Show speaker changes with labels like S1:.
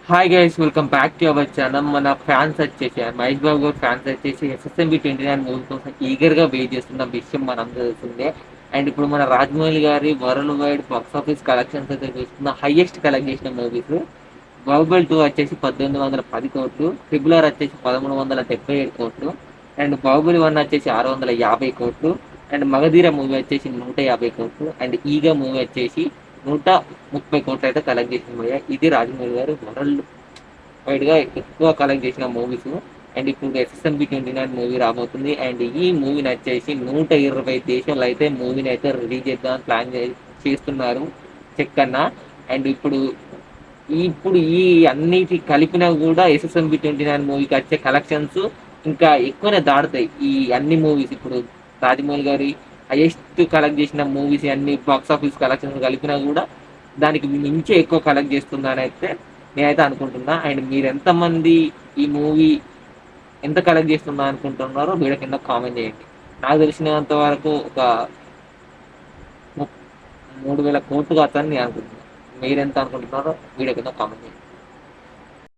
S1: Hi guys, welcome back to our channel. మన fans వచ్చేసి మహేష్ బాబు గారు ఫ్యాన్స్ వచ్చేసి ఎస్ఎస్ఎంబి 29 మూవీ కోసం ఈగర్గా వెయిట్ చేస్తున్న విషయం మనందరూ తెలిసిందే. అండ్ ఇప్పుడు మన రాజమౌళి గారి world wide box office collections అయితే చూస్తున్న హైయెస్ట్ కలెక్ట్ చేసిన మూవీస్. బాహుబలి 2 వచ్చేసి 1810 కోట్లు, ట్రిపుల్ ఆర్ వచ్చేసి 1377 కోట్లు, అండ్ బాహుబలి 1 వచ్చేసి 650 కోట్లు, అండ్ మగధీర మూవీ వచ్చేసి 150 కోట్లు, అండ్ ఈగ మూవీ వచ్చేసి 130 కోట్లు అయితే కలెక్ట్ చేసిన మూవీ. ఇది రాజమౌళి గారు వరల్డ్ వైడ్ గా ఎక్కువ కలెక్ట్ చేసిన మూవీస్. అండ్ ఇప్పుడు ఎస్ఎస్ఎంబి 29 మూవీ రాబోతుంది. అండ్ ఈ మూవీని వచ్చేసి 120 దేశాలు అయితే మూవీని అయితే రిలీజ్ చేద్దామని ప్లాన్ చేస్తున్నారు చెక్కన్న. అండ్ ఇప్పుడు ఈ అన్నిటి కలిపినా కూడా ఎస్ఎస్ఎంబి 29 మూవీకి వచ్చే కలెక్షన్స్ ఇంకా ఎక్కువనే దాడుతాయి. ఈ అన్ని మూవీస్ ఇప్పుడు రాజమౌళి గారి హైయెస్ట్ కలెక్ట్ చేసిన మూవీస్ అన్ని బాక్స్ ఆఫీస్ కలెక్షన్స్ కలిపినా కూడా దానికి మించి ఎక్కువ కలెక్ట్ చేస్తుందని అయితే నేనైతే అనుకుంటున్నా. అండ్ మీరు ఎంతమంది ఈ మూవీ ఎంత కలెక్ట్ చేస్తుందా అనుకుంటున్నారో వీడియో కింద కామెంట్ చేయండి. నాకు తెలిసినంత వరకు ఒక 3000 కోట్లు కాదని నేను అనుకుంటున్నాను. మీరు ఎంత అనుకుంటున్నారో వీడియో కింద కామెంట్ చేయండి.